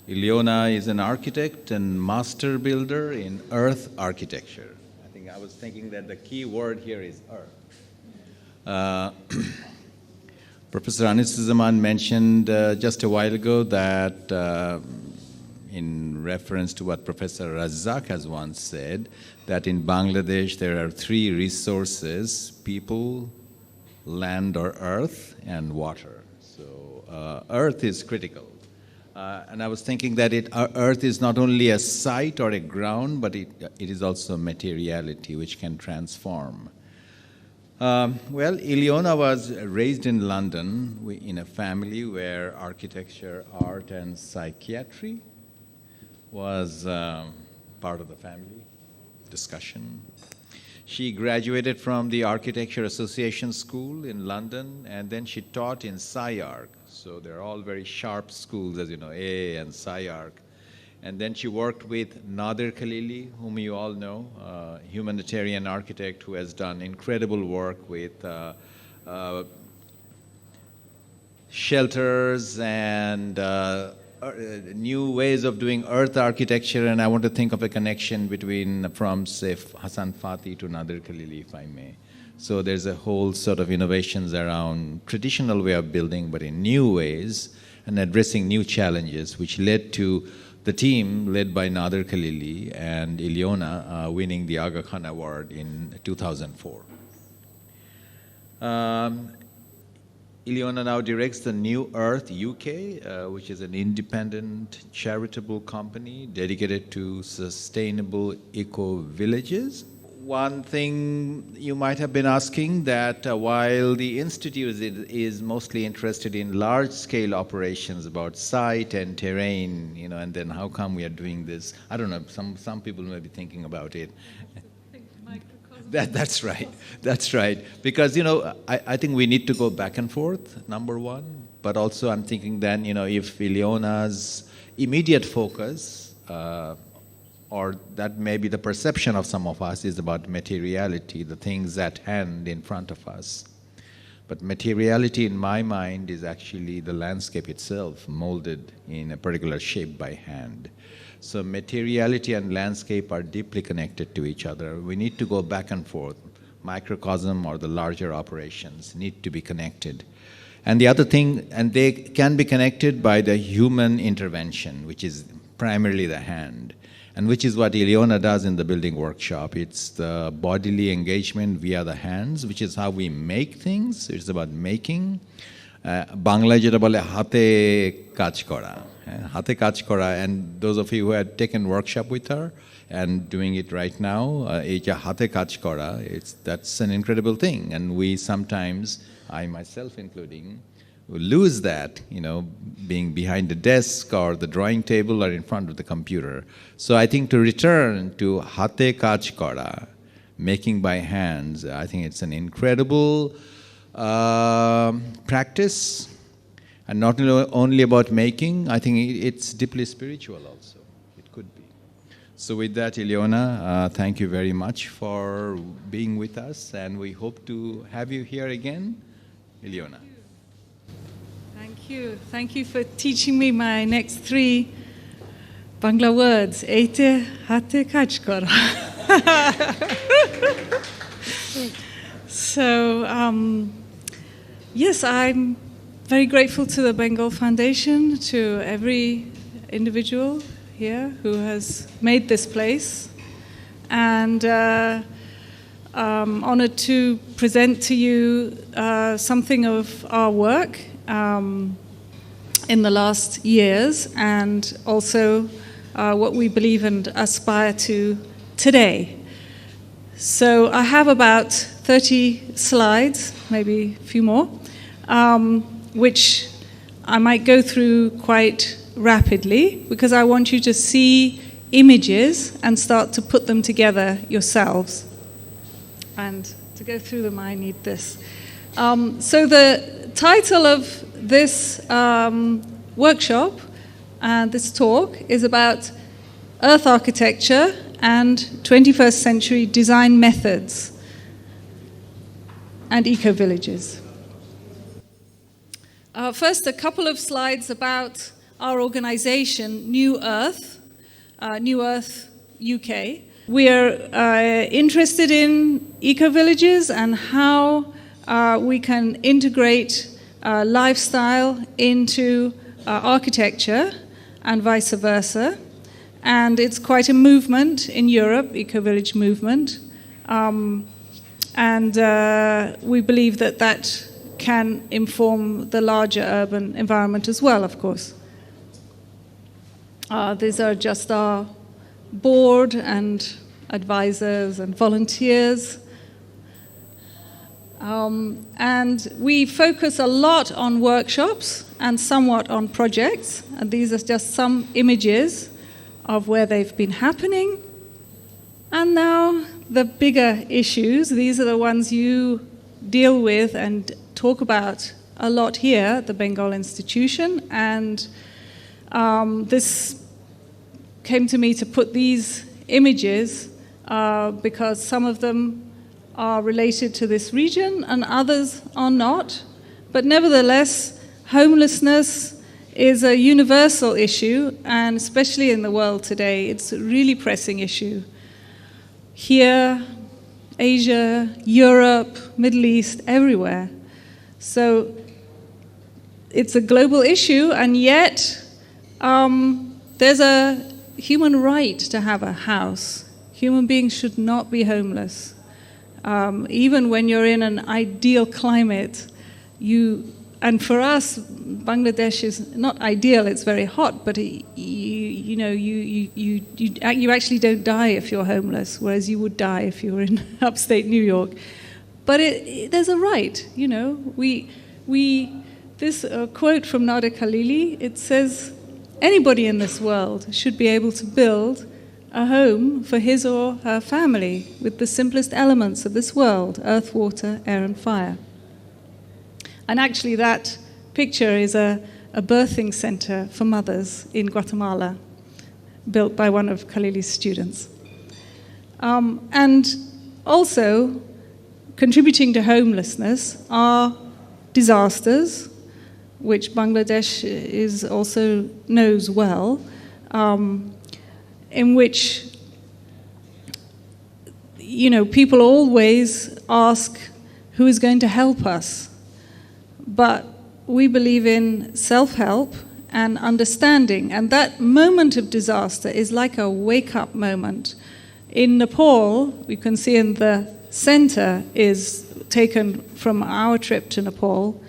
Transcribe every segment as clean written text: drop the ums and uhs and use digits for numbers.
Iliona is an architect and master builder in earth architecture. I think I was thinking that the key word here is earth. Professor Anisuzzaman mentioned just a while ago that in reference to what Professor Razzaq has once said, that in Bangladesh there are three resources: people, land or earth, and water. So earth is critical. And I was thinking that earth is not only a site or a ground, but it is also materiality which can transform. Well, Iliona was raised in London in a family where architecture, art, and psychiatry was part of the family discussion. She graduated from the Architecture Association School in London, and then she taught in SciArc. So they're all very sharp schools, as you know, A and SciArc. And then she worked with Nader Khalili, whom you all know, a humanitarian architect who has done incredible work with shelters and new ways of doing earth architecture. And I want to think of a connection from, say, Hassan Fatih to Nader Khalili, if I may. So there's a whole sort of innovations around traditional way of building, but in new ways, and addressing new challenges, which led to the team led by Nader Khalili and Iliona winning the Aga Khan Award in 2004. Iliona now directs the New Earth UK, which is an independent charitable company dedicated to sustainable eco-villages. One thing you might have been asking, that while the Institute is mostly interested in large-scale operations about site and terrain, you know, and then how come we are doing this? I don't know, some people may be thinking about it. That's right, that's right. Because, you know, I think we need to go back and forth, number one. But also I'm thinking then, you know, if Iliona's immediate focus, or that may be the perception of some of us, is about materiality, the things at hand in front of us. But materiality in my mind is actually the landscape itself, molded in a particular shape by hand. So materiality and landscape are deeply connected to each other. We need to go back and forth. Microcosm or the larger operations need to be connected. And the other thing, and they can be connected by the human intervention, which is primarily the hand. And which is what Iliona does in the building workshop. It's the bodily engagement via the hands, which is how we make things. It's about making. Bangla jeta bole hate kaj kora. Hate kaj kora. And those of you who had taken workshop with her and doing it right now, hate kaj kora, that's an incredible thing. And we sometimes, I myself including, lose that, you know, being behind the desk or the drawing table or in front of the computer. So I think to return to hate kaj kora, making by hands, I think it's an incredible practice, and not only about making. I think it's deeply spiritual also. It could be. So with that, Iliona, thank you very much for being with us, and we hope to have you here again. Iliona. Thank you. Thank you for teaching me my next three Bangla words. Eite hate kaj kora. So, yes, I'm very grateful to the Bengal Foundation, to every individual here who has made this place, and honored to present to you something of our work in the last years, and also what we believe and aspire to today. So I have about 30 slides, maybe a few more, which I might go through quite rapidly because I want you to see images and start to put them together yourselves. And to go through them, I need this. So the title of this workshop and this talk is about earth architecture and 21st century design methods and eco-villages. First, a couple of slides about our organization, New Earth UK. We are interested in eco-villages and how we can integrate lifestyle into architecture and vice versa. And it's quite a movement in Europe, eco-village movement. And we believe that that can inform the larger urban environment as well, of course. These are just our board and advisors and volunteers. And we focus a lot on workshops and somewhat on projects. And these are just some images of where they've been happening. And now the bigger issues, these are the ones you deal with and talk about a lot here at the Bengal Institution. And this came to me to put these images because some of them are related to this region and others are not. But nevertheless, homelessness is a universal issue, and especially in the world today, it's a really pressing issue. Here, Asia, Europe, Middle East, everywhere. So it's a global issue, and yet there's a human right to have a house. Human beings should not be homeless. Even when you're in an ideal climate, and for us, Bangladesh is not ideal, it's very hot, but you actually don't die if you're homeless, whereas you would die if you were in upstate New York. But there's a right, This quote from Iliona Khalili, it says, anybody in this world should be able to build a home for his or her family with the simplest elements of this world, earth, water, air, and fire. And actually that picture is a birthing center for mothers in Guatemala, built by one of Khalili's students. And also, contributing to homelessness are disasters, which Bangladesh knows well, in which people always ask who is going to help us. But we believe in self-help and understanding, and that moment of disaster is like a wake-up moment. In Nepal, we can see in the center is taken from our trip to Nepal.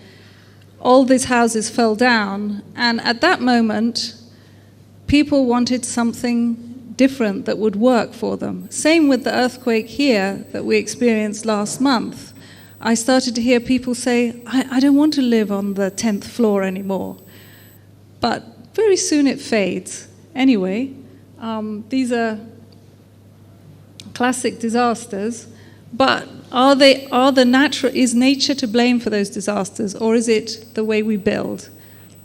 All these houses fell down, and at that moment, people wanted something different that would work for them. Same with the earthquake here that we experienced last month. I started to hear people say, I don't want to live on the 10th floor anymore. But very soon it fades. Anyway, these are classic disasters, but is nature to blame for those disasters, or is it the way we build?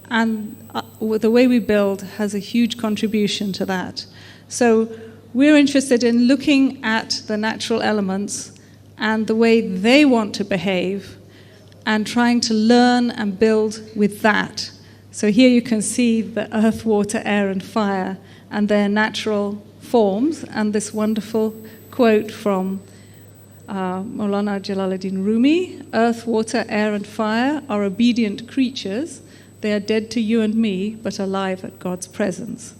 And the way we build has a huge contribution to that. So we're interested in looking at the natural elements and the way they want to behave, and trying to learn and build with that. So here you can see the earth, water, air, and fire, and their natural forms, and this wonderful quote from Maulana Jalaluddin Rumi: earth, water, air, and fire are obedient creatures. They are dead to you and me, but alive at God's presence.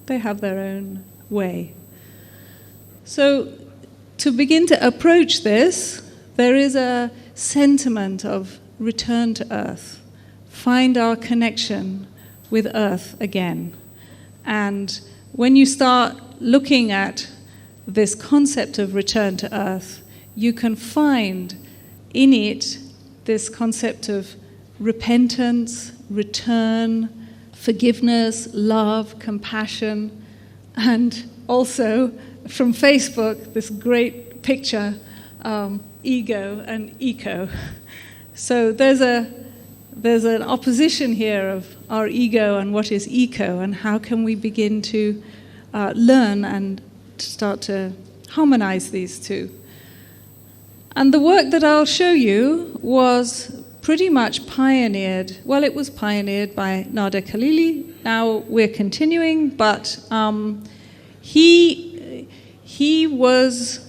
They have their own way. So to begin to approach this, there is a sentiment of return to earth. Find our connection with earth again. And when you start looking at this concept of return to earth, you can find in it this concept of repentance, return, forgiveness, love, compassion, and also from Facebook, this great picture, ego and eco. So there's an opposition here of our ego and what is eco, and how can we begin to learn and start to harmonize these two. And the work that I'll show you was pretty much pioneered, well, it was pioneered by Iliona Khalili, Now we're continuing, but he was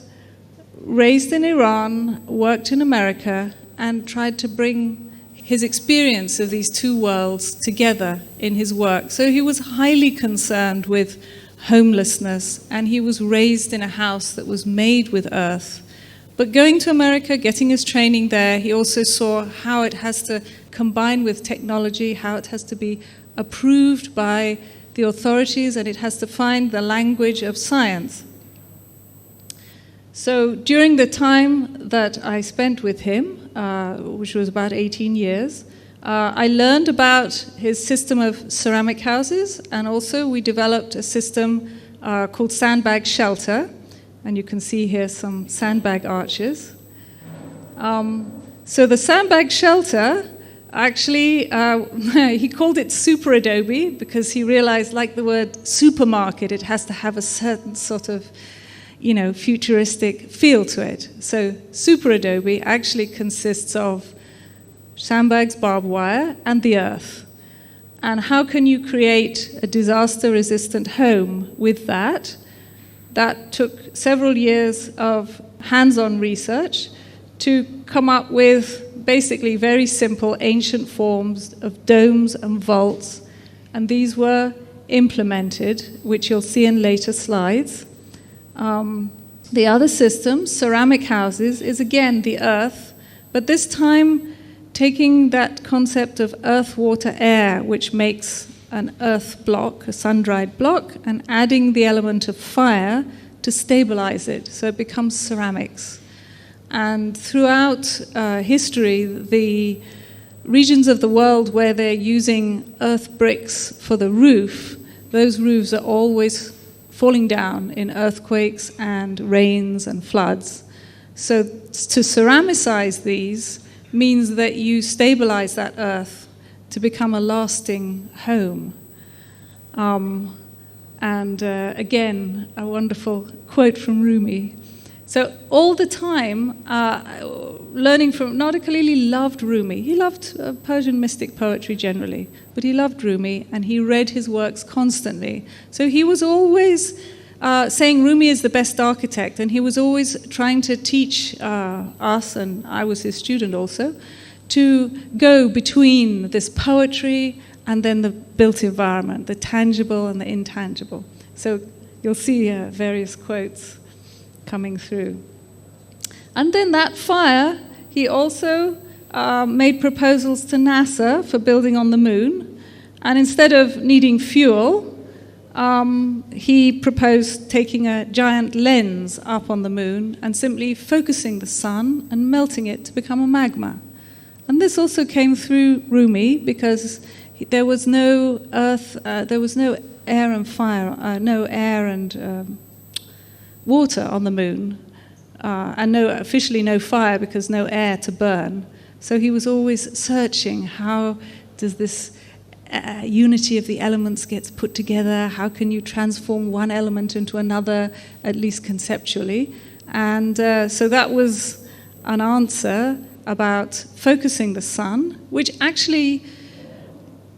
raised in Iran, worked in America, and tried to bring his experience of these two worlds together in his work. So he was highly concerned with homelessness, and he was raised in a house that was made with earth. But going to America, getting his training there, he also saw how it has to combine with technology, how it has to be approved by the authorities, and it has to find the language of science. So during the time that I spent with him, which was about 18 years, I learned about his system of ceramic houses, and also we developed a system called SANDBAG shelter, and you can see here some SANDBAG arches. So the SANDBAG shelter, actually, he called it SUPERADOBE because he realized, like the word supermarket, it has to have a certain sort of, futuristic feel to it. So SUPERADOBE actually consists of sandbags, barbed wire, and the earth. And how can you create a disaster-resistant home with that? That took several years of hands-on research to come up with basically very simple ancient forms of domes and vaults. And these were implemented, which you'll see in later slides. The other system, ceramic houses, is again the earth, but this time taking that concept of earth, water, air, which makes an earth block, a sun-dried block, and adding the element of fire to stabilize it, so it becomes ceramics. And throughout history, the regions of the world where they're using earth bricks for the roof, those roofs are always falling down in earthquakes and rains and floods. So to ceramicize these means that you stabilize that earth to become a lasting home. Again, a wonderful quote from Rumi. So all the time, learning from Iliona Khalili loved Rumi. He loved Persian mystic poetry generally, but he loved Rumi, and he read his works constantly. So he was always saying Rumi is the best architect, and he was always trying to teach us, and I was his student also, to go between this poetry and then the built environment, the tangible and the intangible. So you'll see various quotes coming through. And then that fire, he also made proposals to NASA for building on the moon. And instead of needing fuel, he proposed taking a giant lens up on the moon and simply focusing the sun and melting it to become a magma. And this also came through Rumi because there was no earth, there was no air and fire, no air and water on the moon, and officially no fire because no air to burn. So he was always searching, how does this unity of the elements gets put together? How can you transform one element into another, at least conceptually? And so that was an answer about focusing the sun, which actually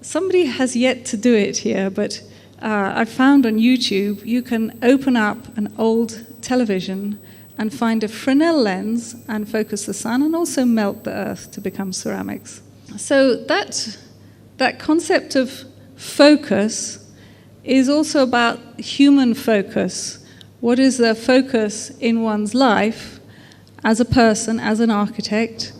somebody has yet to do it here, but I found on YouTube you can open up an old television and find a Fresnel lens and focus the sun and also melt the earth to become ceramics. So that concept of focus is also about human focus. What is the focus in one's life as a person, as an architect?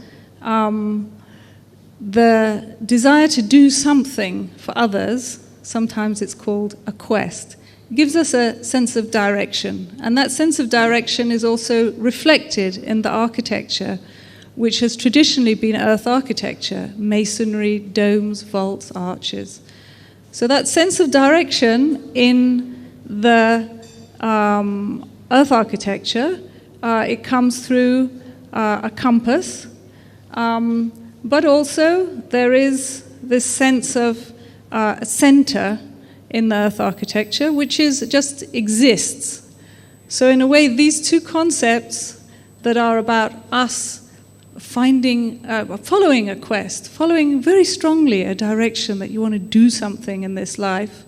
The desire to do something for others, sometimes it's called a quest, gives us a sense of direction. And that sense of direction is also reflected in the architecture, which has traditionally been earth architecture, masonry, domes, vaults, arches. So that sense of direction in the earth architecture, it comes through a compass, but also there is this sense of a center in the earth architecture, which just exists. So in a way, these two concepts that are about us following a quest, following very strongly a direction that you want to do something in this life,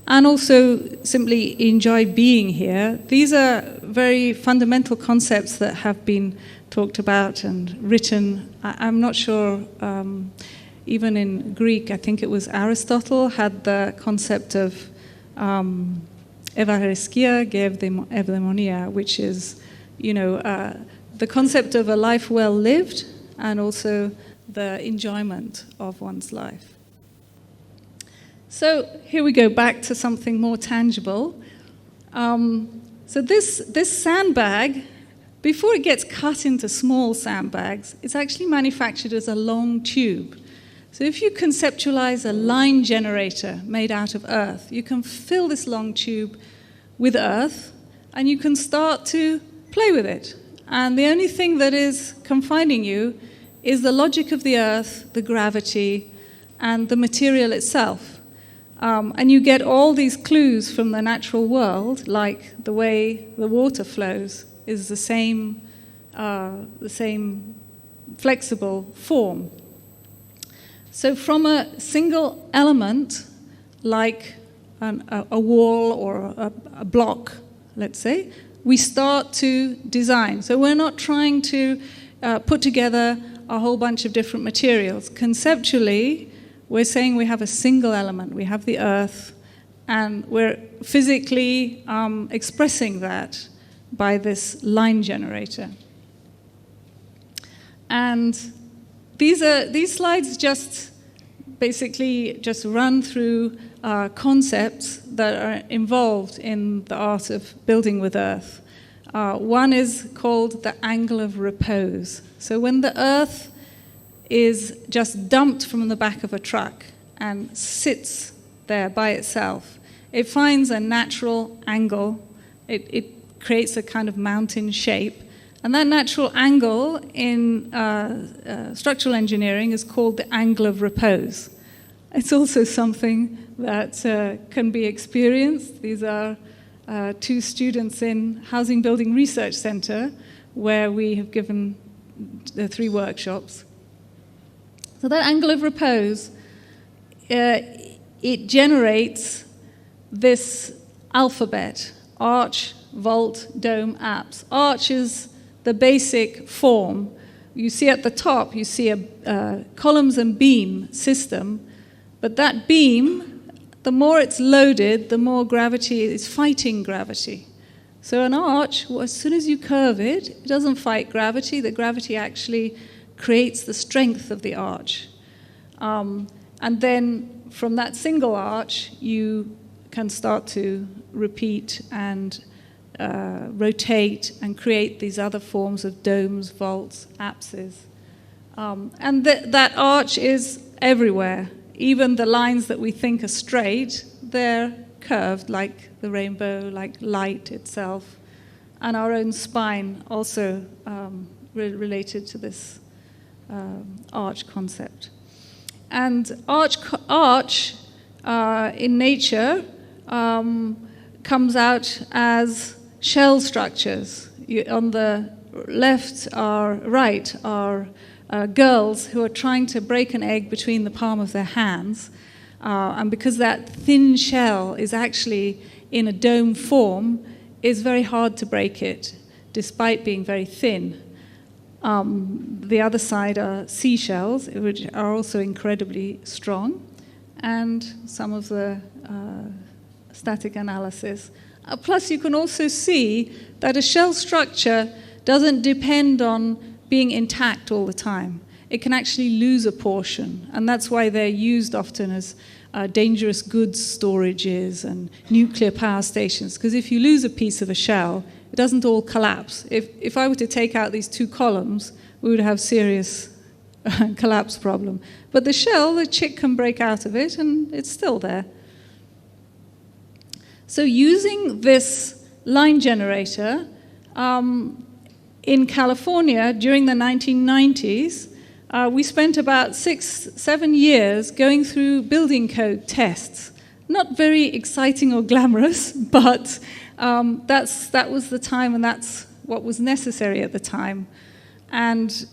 and also simply enjoy being here. These are very fundamental concepts that have been talked about and written. I'm not sure, even in Greek, I think it was Aristotle had the concept of evareskia evdaimonia, which is, the concept of a life well lived and also the enjoyment of one's life. So here we go back to something more tangible. So this sandbag, before it gets cut into small sandbags, it's actually manufactured as a long tube. So if you conceptualize a line generator made out of earth, you can fill this long tube with earth, and you can start to play with it. And the only thing that is confining you is the logic of the earth, the gravity, and the material itself. And you get all these clues from the natural world, like the way the water flows is the same flexible form. So from a single element, like a wall or a block, let's say, we start to design. So we're not trying to put together a whole bunch of different materials. Conceptually, we're saying we have a single element. We have the earth, and we're physically expressing that by this line generator. And these slides just basically just run through concepts that are involved in the art of building with earth. One is called the angle of repose. So when the earth is just dumped from the back of a truck and sits there by itself, it finds a natural angle. It creates a kind of mountain shape. And that natural angle in structural engineering is called the angle of repose. It's also something that can be experienced. These are two students in Housing Building Research Center, where we have given 3 workshops. So that angle of repose, it generates this alphabet: arch, vault, dome, apse. Arch is the basic form. You see at the top, you see a columns and beam system, but that beam, the more it's loaded, the more gravity is fighting gravity. So an arch, well, as soon as you curve it, it doesn't fight gravity. The gravity actually creates the strength of the arch. And then from that single arch, you can start to repeat and rotate and create these other forms of domes, vaults, apses. And that arch is everywhere. Even the lines that we think are straight, they're curved, like the rainbow, like light itself. And our own spine also related to this arch concept. And arch in nature comes out as shell structures. On the left or right are girls who are trying to break an egg between the palm of their hands. And because that thin shell is actually in a dome form, it's very hard to break it, despite being very thin. The other side are seashells, which are also incredibly strong, and some of the static analysis. Plus, you can also see that a shell structure doesn't depend on being intact all the time. It can actually lose a portion, and that's why they're used often as dangerous goods storages and nuclear power stations, because if you lose a piece of a shell, it doesn't all collapse. If I were to take out these 2 columns, we would have serious collapse problem. But the shell, the chick can break out of it, and it's still there. So using this line generator, in California during the 1990s, we spent about 6-7 years going through building code tests. Not very exciting or glamorous, but that was the time, and that's what was necessary at the time. And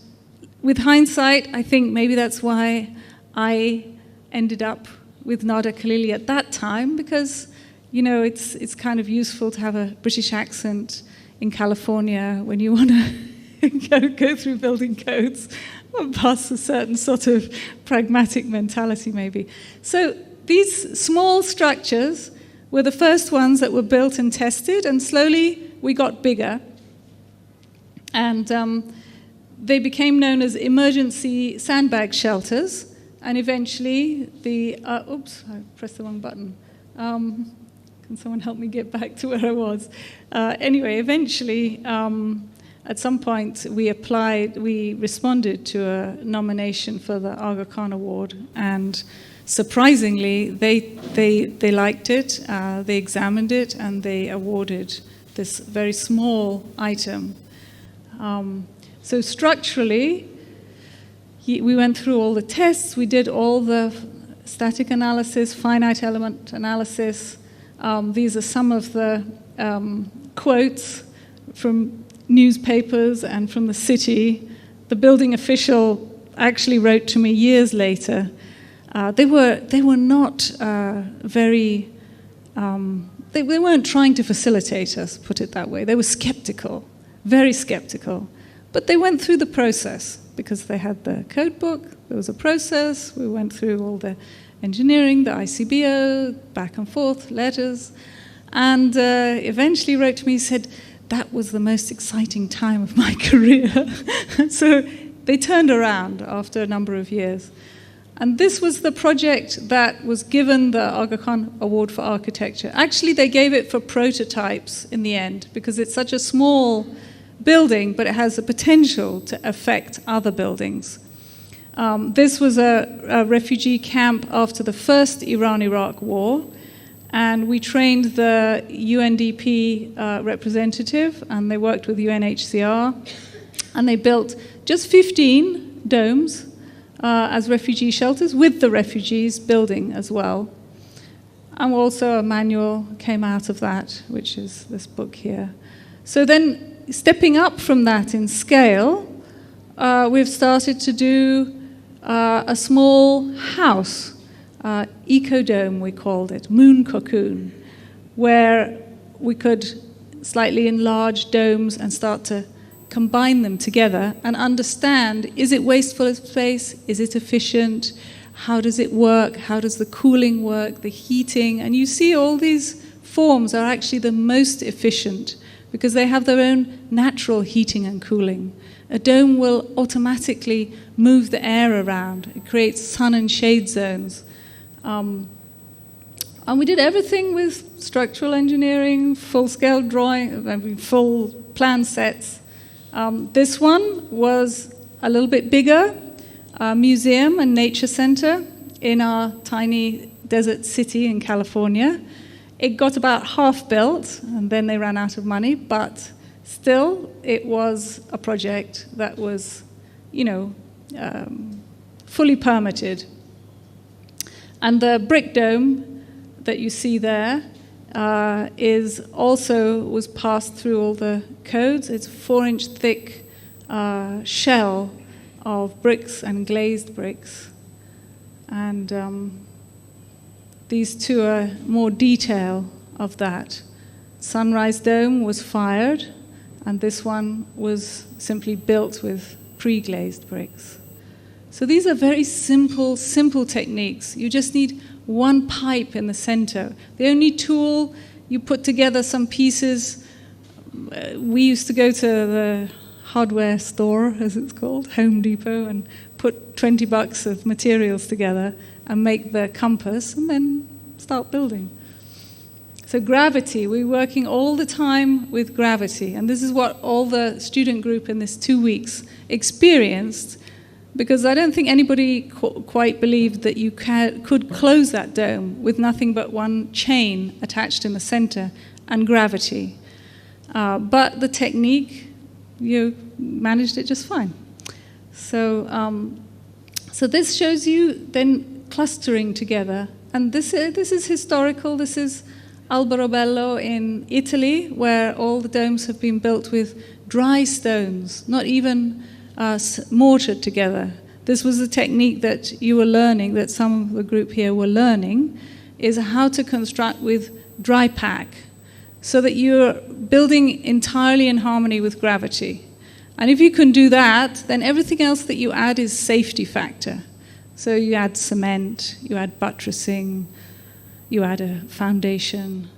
with hindsight, I think maybe that's why I ended up with Nada Khalili at that time, because, you know, it's kind of useful to have a British accent in California when you want to go through building codes and pass a certain sort of pragmatic mentality, maybe. So these small structures were the first ones that were built and tested, and slowly we got bigger. And they became known as emergency sandbag shelters, and eventually oops, I pressed the wrong button. Can someone help me get back to where I was? Anyway, eventually, at some point, we responded to a nomination for the Aga Khan Award, and surprisingly, they liked it, they examined it, and they awarded this very small item. So structurally, we went through all the tests, we did all the static analysis, finite element analysis. These are some of the quotes from newspapers and from the city. The building official actually wrote to me years later. They were not very. They weren't trying to facilitate us, put it that way. They were skeptical, very skeptical. But they went through the process because they had the code book. There was a process. We went through all the engineering, the ICBO, back and forth, letters, and eventually wrote to me, said, that was the most exciting time of my career. So they turned around after a number of years. And this was the project that was given the Aga Khan Award for Architecture. Actually, they gave it for prototypes in the end, because it's such a small building, but it has the potential to affect other buildings. This was a refugee camp after the first Iran-Iraq war, and we trained the UNDP representative, and they worked with UNHCR, and they built just 15 domes as refugee shelters, with the refugees building as well. And also a manual came out of that, which is this book here. So then, stepping up from that in scale, we've started to do a small house, eco-dome we called it, moon cocoon, where we could slightly enlarge domes and start to combine them together and understand, is it wasteful of space? Is it efficient? How does it work? How does the cooling work, the heating? And you see all these forms are actually the most efficient because they have their own natural heating and cooling. A dome will automatically move the air around. It creates sun and shade zones. And we did everything with structural engineering, full-scale drawing, full plan sets. This one was a little bit bigger, a museum and nature center in our tiny desert city in California. It got about half built, and then they ran out of money, but still, it was a project that was, fully permitted. And the brick dome that you see there was passed through all the codes. It's a 4-inch thick shell of bricks and glazed bricks. And these two are more detail of that. Sunrise Dome was fired, and this one was simply built with pre-glazed bricks. So these are very simple techniques. You just need one pipe in the center. The only tool, you put together some pieces. We used to go to the hardware store, as it's called, Home Depot, and put $20 of materials together and make the compass, and then start building. So gravity, we're working all the time with gravity, and this is what all the student group in this 2 weeks experienced, because I don't think anybody quite believed that you could close that dome with nothing but one chain attached in the center and gravity. But the technique, you managed it just fine. So this shows you then clustering together. And this is historical. This is Alberobello in Italy, where all the domes have been built with dry stones, not even mortared together. This was a technique that you were learning, that some of the group here were learning, is how to construct with dry pack, so that you're building entirely in harmony with gravity. And if you can do that, then everything else that you add is safety factor. So you add cement, you add buttressing, you add a foundation.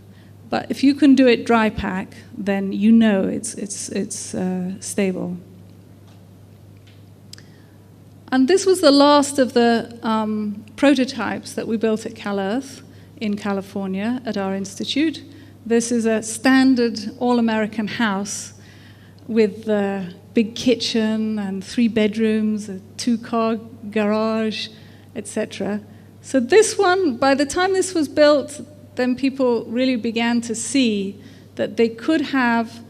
But if you can do it dry pack, then you know it's stable. And this was the last of the prototypes that we built at CalEarth in California at our institute. This is a standard all-American house with a big kitchen and 3 bedrooms, a 2-car garage, etc. So this one, by the time this was built, then people really began to see that they could have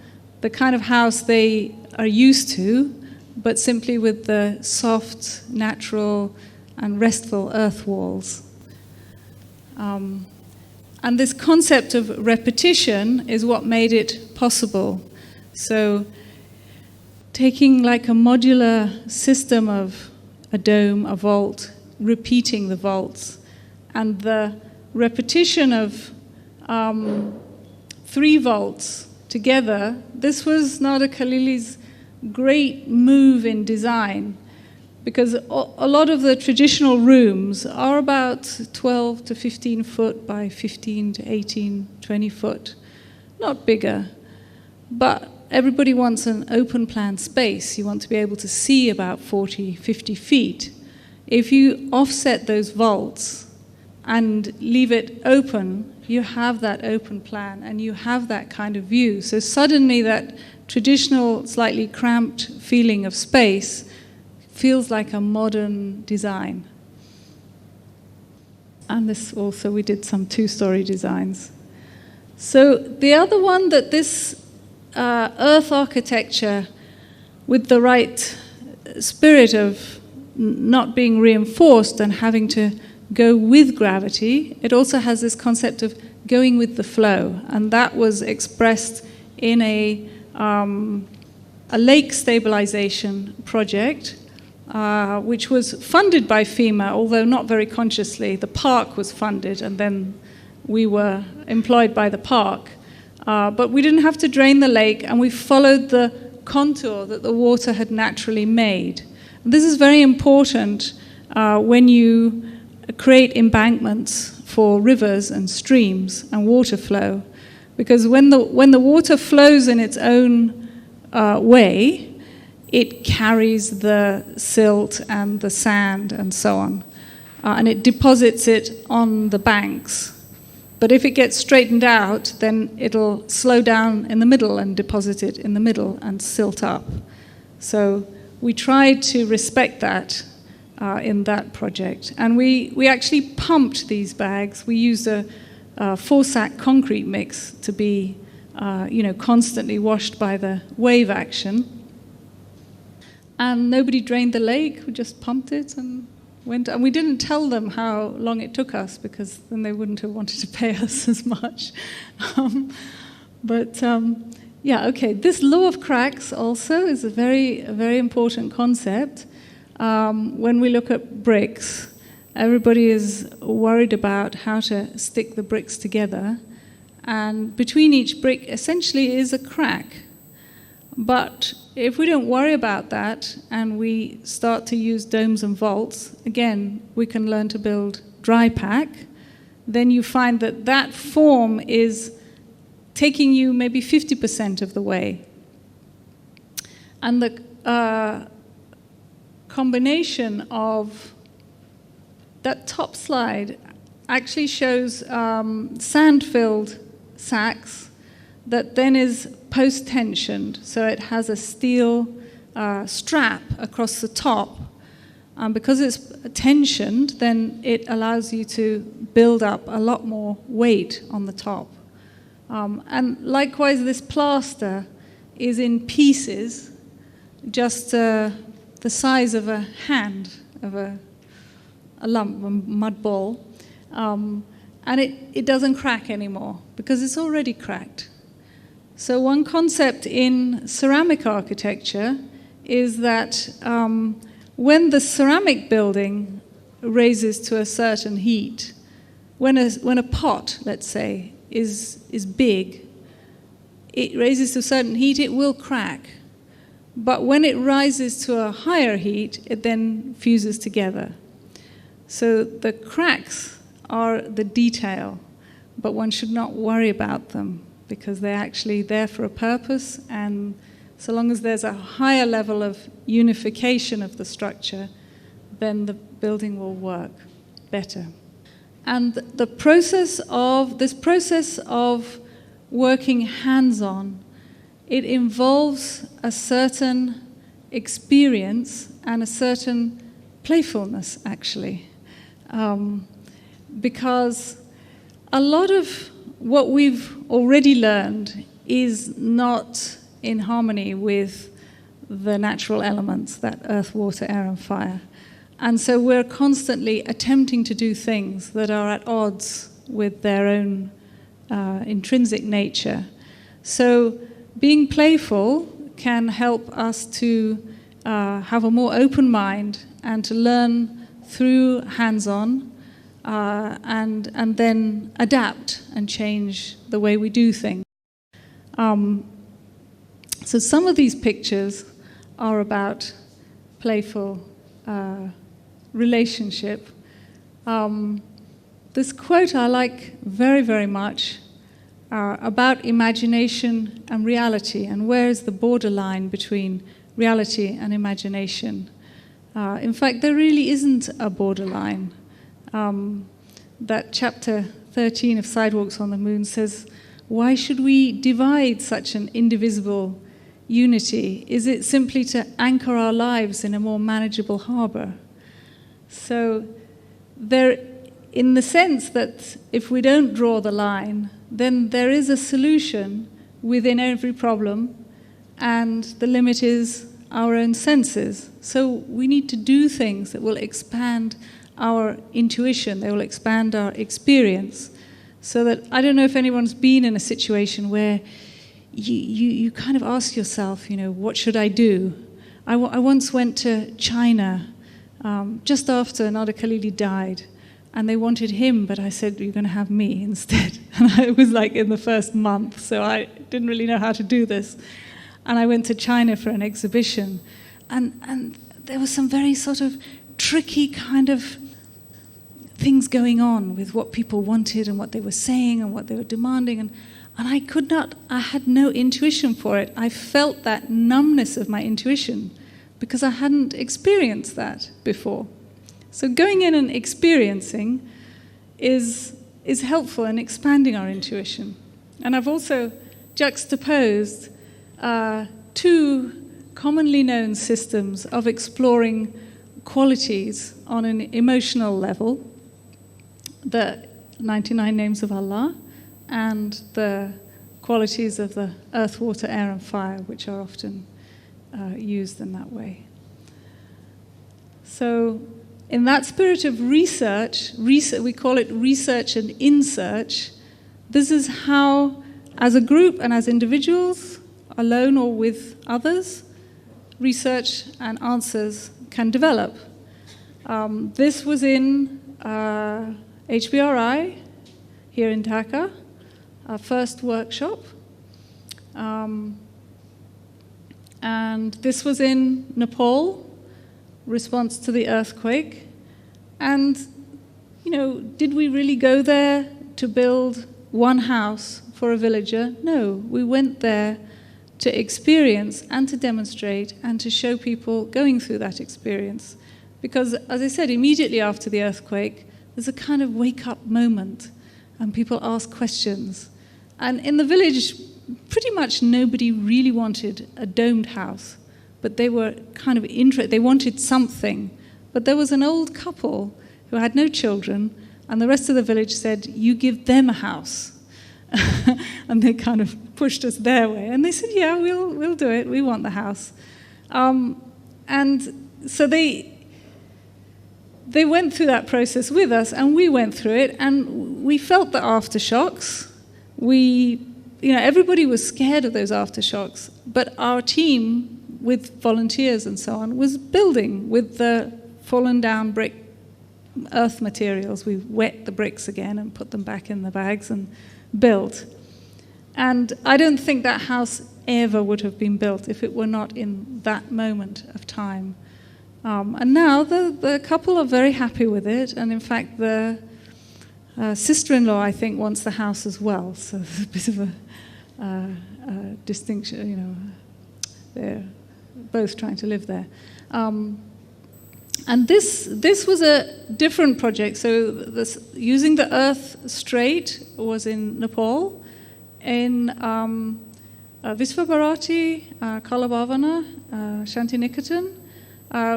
the kind of house they are used to, but simply with the soft, natural, and restful earth walls. And this concept of repetition is what made it possible. So taking like a modular system of a dome, a vault, repeating the vaults, and the repetition of 3 vaults together, this was Nada Khalili's great move in design, because a lot of the traditional rooms are about 12 to 15 foot by 15 to 18, 20 foot, not bigger. But everybody wants an open plan space. You want to be able to see about 40, 50 feet. If you offset those vaults and leave it open, you have that open plan and you have that kind of view. So suddenly that traditional, slightly cramped feeling of space feels like a modern design. And this also, we did some 2-story designs. So the other one, that this earth architecture, with the right spirit of not being reinforced and having to go with gravity, it also has this concept of going with the flow. And that was expressed in a lake stabilization project, which was funded by FEMA, although not very consciously. The park was funded, and then we were employed by the park. But we didn't have to drain the lake, and we followed the contour that the water had naturally made. And this is very important when you create embankments for rivers and streams and water flow, because when the water flows in its own way, it carries the silt and the sand and so on, and it deposits it on the banks. But if it gets straightened out, then it'll slow down in the middle and deposit it in the middle and silt up. So we tried to respect that in that project. And we actually pumped these bags. We used a 4-sack concrete mix to be constantly washed by the wave action. And nobody drained the lake. We just pumped it and went. And we didn't tell them how long it took us, because then they wouldn't have wanted to pay us as much. This law of cracks also is a very important concept. When we look at bricks, everybody is worried about how to stick the bricks together. And between each brick essentially is a crack. But if we don't worry about that and we start to use domes and vaults, again, we can learn to build dry pack. Then you find that that form is taking you maybe 50% of the way. And the combination of that top slide actually shows sand-filled sacks that then is post-tensioned. So it has a steel strap across the top. Because it's tensioned, then it allows you to build up a lot more weight on the top. And likewise, this plaster is in pieces, just the size of a hand, of a lump, a mud ball. And it doesn't crack anymore because it's already cracked. So one concept in ceramic architecture is that when the ceramic building raises to a certain heat, when a pot, let's say, is big, it raises to a certain heat, it will crack. But when it rises to a higher heat, it then fuses together. So the cracks are the detail, but one should not worry about them because they're actually there for a purpose, and so long as there's a higher level of unification of the structure, then the building will work better. And this process of working hands-on, it involves a certain experience and a certain playfulness, actually. Because a lot of what we've already learned is not in harmony with the natural elements, that earth, water, air, and fire. And so we're constantly attempting to do things that are at odds with their own intrinsic nature. So being playful can help us to have a more open mind and to learn through hands-on and then adapt and change the way we do things. So some of these pictures are about playful relationship. This quote I like very, very much about imagination and reality, and where is the borderline between reality and imagination. In fact, there really isn't a borderline. That chapter 13 of Sidewalks on the Moon says, why should we divide such an indivisible unity? Is it simply to anchor our lives in a more manageable harbor? So there, in the sense that if we don't draw the line, then there is a solution within every problem, and the limit is our own senses. So we need to do things that will expand our intuition, they will expand our experience. So that, I don't know if anyone's been in a situation where you kind of ask yourself, what should I do? I once went to China just after Iliona Khalili died, and they wanted him, but I said, you're going to have me instead. And I was like in the first month, so I didn't really know how to do this. And I went to China for an exhibition, and there was some very sort of tricky kind of things going on with what people wanted and what they were saying and what they were demanding, and I had no intuition for it. I felt that numbness of my intuition because I hadn't experienced that before. So going in and experiencing is helpful in expanding our intuition. And I've also juxtaposed two commonly known systems of exploring qualities on an emotional level: the 99 names of Allah and the qualities of the earth, water, air, and fire, which are often used in that way. So in that spirit of research, we call it research and in-search. This is how, as a group and as individuals, alone or with others, research and answers can develop. This was in HBRI here in Dhaka, our first workshop. And this was in Nepal, response to the earthquake. And, did we really go there to build one house for a villager? No, we went there to experience and to demonstrate and to show people going through that experience. Because, as I said, immediately after the earthquake, there's a kind of wake-up moment, and people ask questions. And in the village, pretty much nobody really wanted a domed house, but they were kind of they wanted something. But there was an old couple who had no children, and the rest of the village said, you give them a house. And they kind of pushed us their way. And they said, yeah, we'll do it. We want the house. And so they went through that process with us, and we went through it, and we felt the aftershocks. Everybody was scared of those aftershocks, but our team with volunteers and so on, was building with the fallen down brick earth materials. We wet the bricks again and put them back in the bags and built. And I don't think that house ever would have been built if it were not in that moment of time. And now the couple are very happy with it, and in fact the sister-in-law, I think, wants the house as well. So there's a bit of a distinction, you know. They're both trying to live there. And this was a different project. So using the earth straight was in Nepal, in Visvabharati, Kalabhavana, Shantiniketan.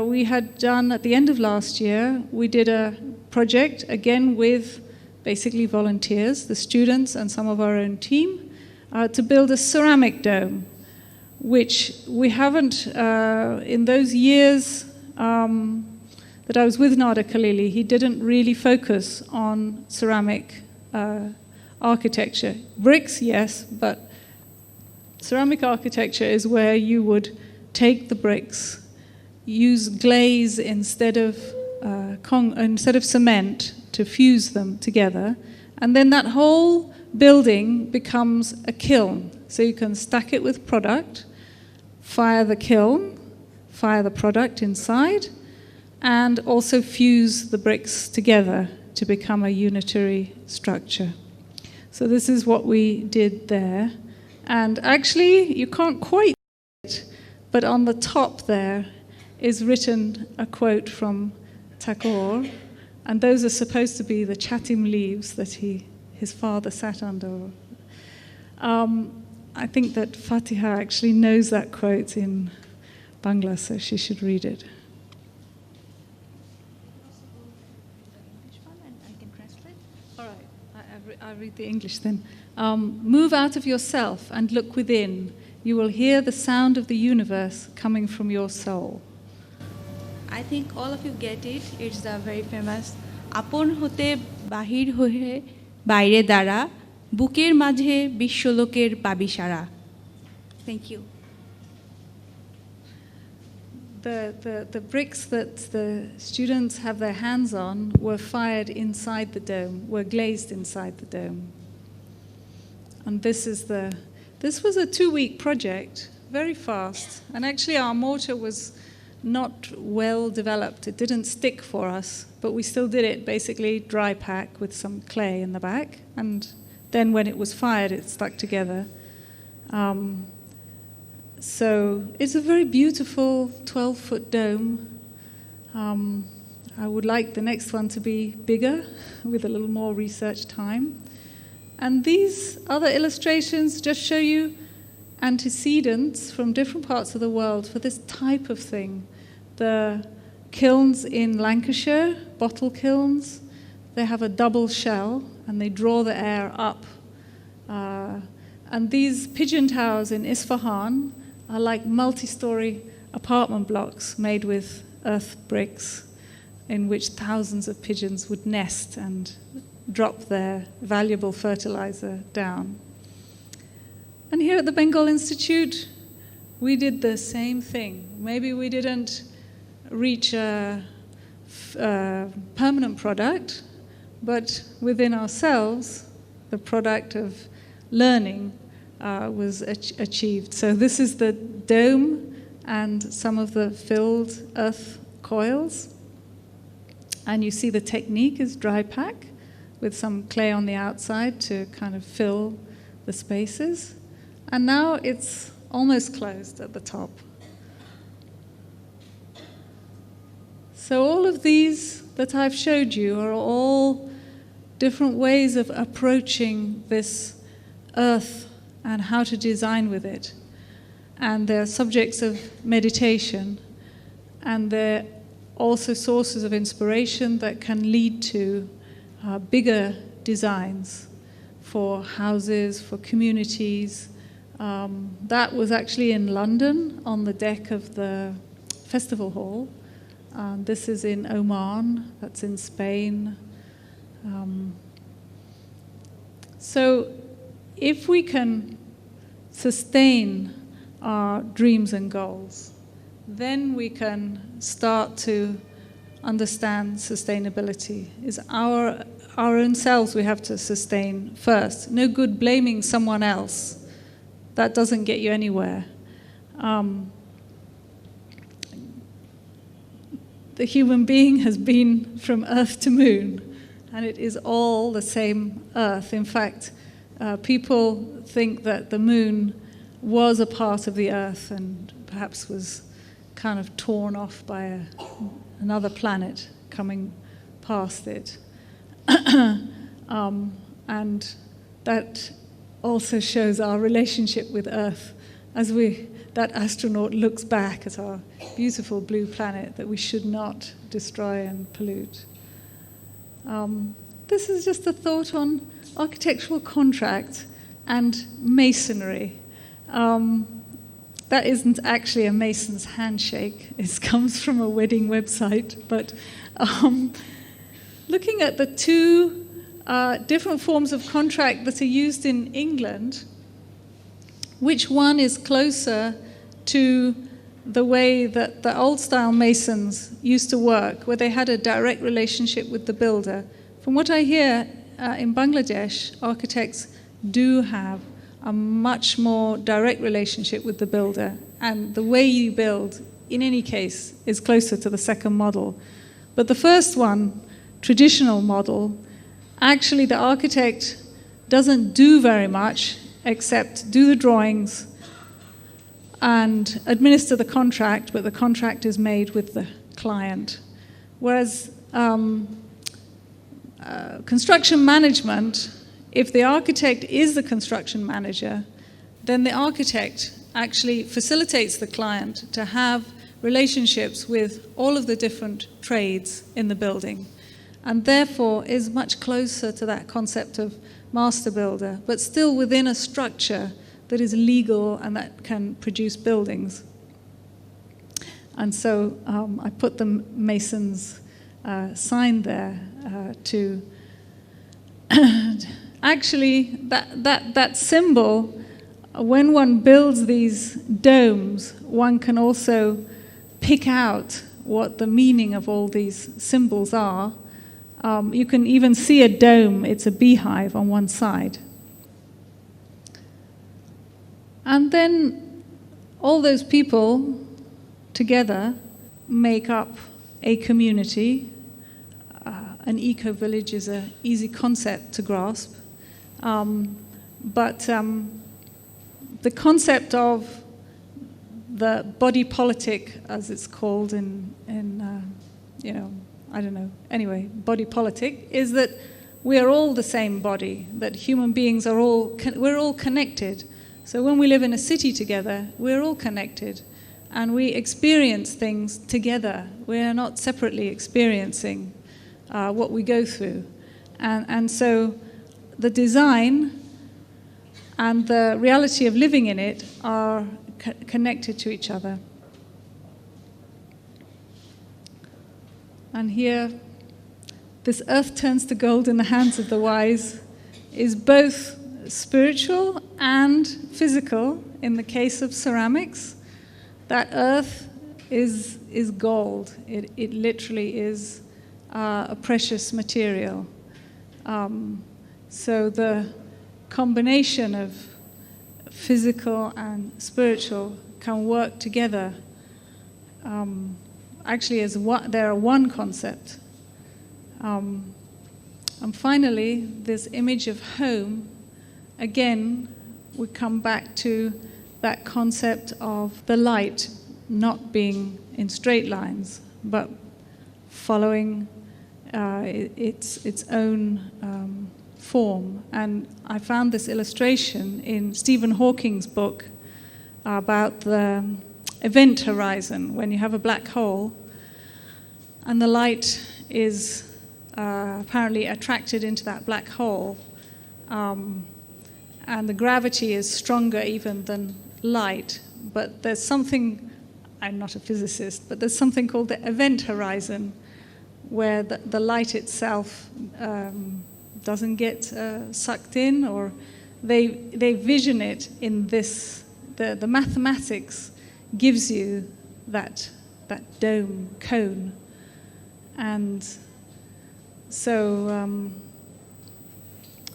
We had done, at the end of last year, we did a project, again with basically volunteers, the students and some of our own team, to build a ceramic dome, which we haven't, in those years that I was with Iliona Khalili, he didn't really focus on ceramic architecture. Bricks, yes, but ceramic architecture is where you would take the bricks, use glaze instead of cement to fuse them together, and then that whole building becomes a kiln. So you can stack it with product, fire the kiln, fire the product inside, and also fuse the bricks together to become a unitary structure. So this is what we did there. And actually, you can't quite see it, but on the top there is written a quote from Tagore, and those are supposed to be the chatim leaves that his father sat under. I think that Fatiha actually knows that quote in Bangla, so she should read it. All right, I'll read the English then. Move out of yourself and look within. You will hear the sound of the universe coming from your soul. I think all of you get it. It's the very famous Apon hote bahir hoye baire dara buker majhe bisholoker pabi shara. Thank you. The bricks that the students have their hands on were fired inside the dome, were glazed inside the dome. And this was a 2-week project, very fast. And actually our mortar was not well developed. It didn't stick for us, but we still did it basically dry pack with some clay in the back. And then when it was fired, it stuck together. So it's a very beautiful 12-foot dome. I would like the next one to be bigger with a little more research time. And these other illustrations just show you antecedents from different parts of the world for this type of thing. The kilns in Lancashire, bottle kilns, they have a double shell and they draw the air up. And these pigeon towers in Isfahan are like multi-story apartment blocks made with earth bricks in which thousands of pigeons would nest and drop their valuable fertilizer down. And here at the Bengal Institute, we did the same thing. Maybe we didn't reach a permanent product, but within ourselves, the product of learning was achieved. So this is the dome and some of the filled earth coils. And you see the technique is dry pack with some clay on the outside to kind of fill the spaces. And now it's almost closed at the top. So all of these that I've showed you are all different ways of approaching this earth and how to design with it. And they're subjects of meditation, and they're also sources of inspiration that can lead to bigger designs for houses, for communities. That was actually in London on the deck of the festival hall. This is in Oman, that's in Spain. So if we can sustain our dreams and goals, then we can start to understand sustainability. Is our own selves we have to sustain first. No good blaming someone else. That doesn't get you anywhere. The human being has been from Earth to Moon, and it is all the same Earth. In fact, people think that the Moon was a part of the Earth and perhaps was kind of torn off by another planet coming past it. And that also shows our relationship with Earth as that astronaut looks back at our beautiful blue planet that we should not destroy and pollute. This is just a thought on architectural contract and masonry. That isn't actually a mason's handshake. It comes from a wedding website. But looking at the two different forms of contract that are used in England, which one is closer to the way that the old-style masons used to work, where they had a direct relationship with the builder? From what I hear, in Bangladesh, architects do have a much more direct relationship with the builder, and the way you build, in any case, is closer to the second model. But the first one, traditional model, actually the architect doesn't do very much except do the drawings and administer the contract, but the contract is made with the client. Whereas construction management, if the architect is the construction manager, then the architect actually facilitates the client to have relationships with all of the different trades in the building, and therefore is much closer to that concept of master builder, but still within a structure that is legal and that can produce buildings. And so I put the Mason's sign there to actually that symbol. When one builds these domes, one can also pick out what the meaning of all these symbols are. You can even see a dome, it's a beehive on one side. And then all those people together make up a community. An eco-village is an easy concept to grasp. But the concept of the body politic, as it's called in I don't know, anyway, body politic, is that we are all the same body, that human beings are we're all connected. So when we live in a city together, we're all connected, and we experience things together. We are not separately experiencing what we go through. And so the design and the reality of living in it are connected to each other. And here, this earth turns to gold in the hands of the wise is both spiritual and physical. In the case of ceramics, that earth is gold. It literally is a precious material. So the combination of physical and spiritual can work together. Actually, they're one concept. And finally, this image of home, again, we come back to that concept of the light not being in straight lines, but following its own form. And I found this illustration in Stephen Hawking's book about the event horizon, when you have a black hole and the light is apparently attracted into that black hole, and the gravity is stronger even than light. But there's something, I'm not a physicist, but there's something called the event horizon, where the light itself doesn't get sucked in, or they vision it in this, the mathematics gives you that dome, cone. And so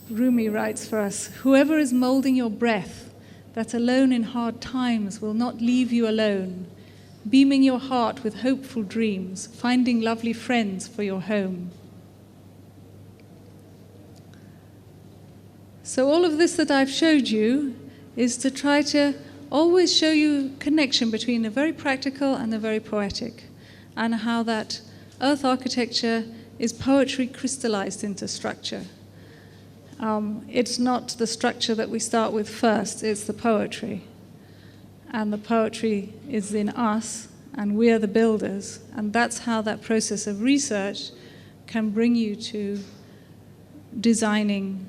Rumi writes for us, whoever is molding your breath, that alone in hard times will not leave you alone, beaming your heart with hopeful dreams, finding lovely friends for your home. So all of this that I've showed you is to try to always show you connection between the very practical and the very poetic, and how that earth architecture is poetry crystallized into structure. It's not the structure that we start with first, it's the poetry. And the poetry is in us, and we are the builders. And that's how that process of research can bring you to designing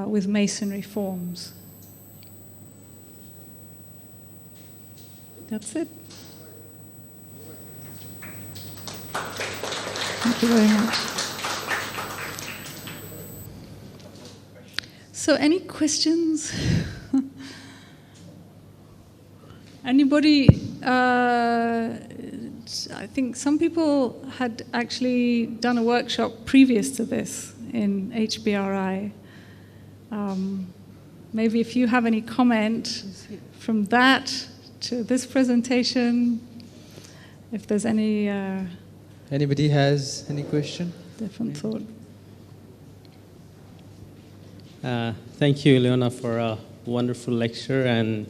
with masonry forms. That's it. Thank you very much. So, any questions? Anybody? I think some people had actually done a workshop previous to this in HBRI. Maybe if you have any comment from that to this presentation, if there's any... Anybody has any question? Different thought. Thank you, Iliona, for a wonderful lecture. And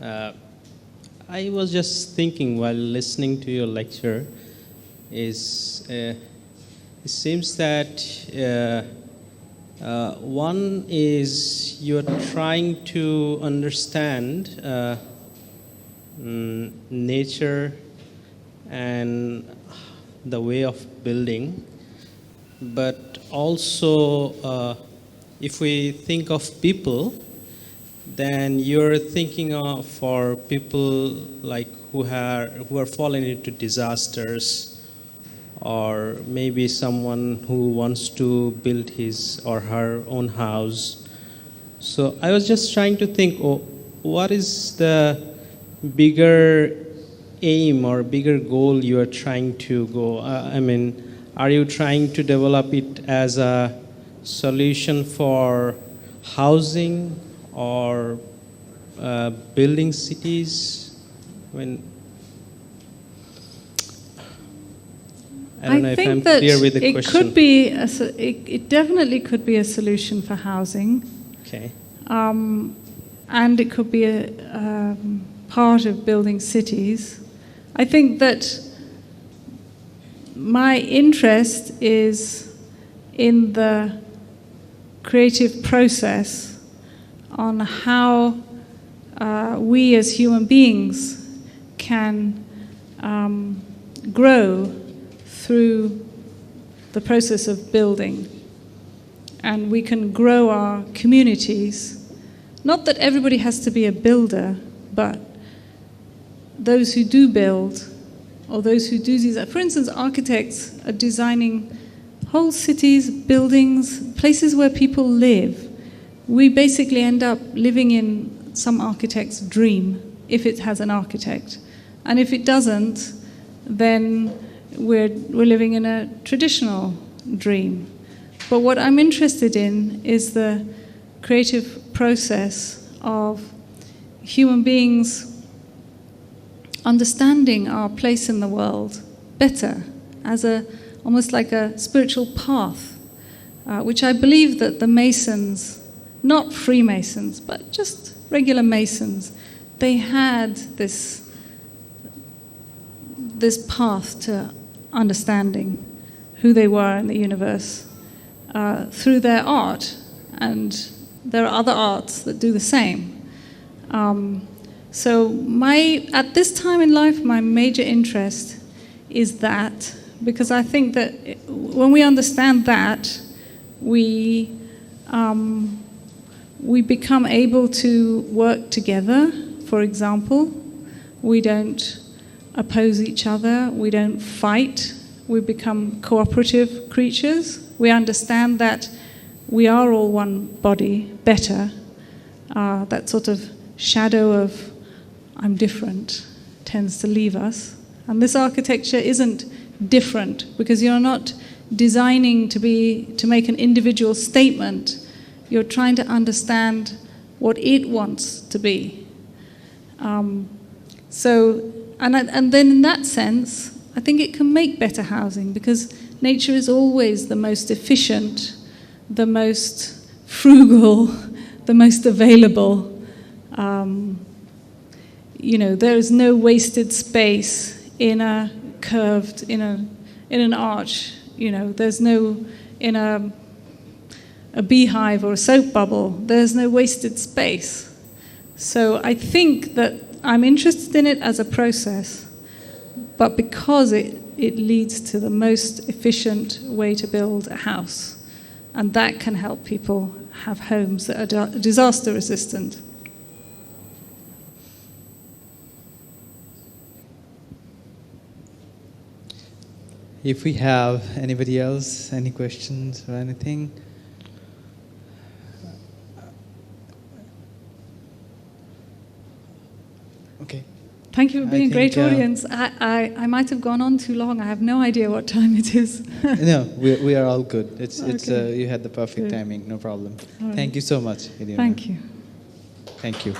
I was just thinking while listening to your lecture, it seems that one is you're trying to understand nature and the way of building, but also if we think of people, then you're thinking of for people like who are falling into disasters, or maybe someone who wants to build his or her own house. So I was just trying to think, what is the bigger aim or bigger goal you are trying to go? I mean, are you trying to develop it as a solution for housing or building cities? I don't know if I'm clear with the question. It definitely could be a solution for housing. Okay. And it could be a part of building cities. I think that my interest is in the creative process on how we as human beings can grow through the process of building. And we can grow our communities. Not that everybody has to be a builder, but those who do build, or those who do design. For instance, architects are designing whole cities, buildings, places where people live. We basically end up living in some architect's dream, if it has an architect. And if it doesn't, then we're living in a traditional dream. But what I'm interested in is the creative process of human beings understanding our place in the world better, as almost like a spiritual path, which I believe that the Masons, not Freemasons, but just regular Masons, they had this path to understanding who they were in the universe through their art, and there are other arts that do the same. So at this time in life, my major interest is that, because I think that when we understand that, we become able to work together. For example, we don't oppose each other, we don't fight, we become cooperative creatures. We understand that we are all one body better. That sort of shadow of I'm different tends to leave us. And this architecture isn't different because you're not designing to make an individual statement. You're trying to understand what it wants to be. And then in that sense, I think it can make better housing because nature is always the most efficient, the most frugal, the most available. There is no wasted space in a curved, in an arch. There's no, in a beehive or a soap bubble, there's no wasted space. So I think that I'm interested in it as a process, but because it leads to the most efficient way to build a house. And that can help people have homes that are disaster resistant. If we have anybody else, any questions or anything? Okay. Thank you for being a great think, audience. I might have gone on too long. I have no idea what time it is. No, we are all good. It's Okay. you had the perfect Good. timing, no problem. All right. Thank you so much, Iliona. Thank you. Thank you.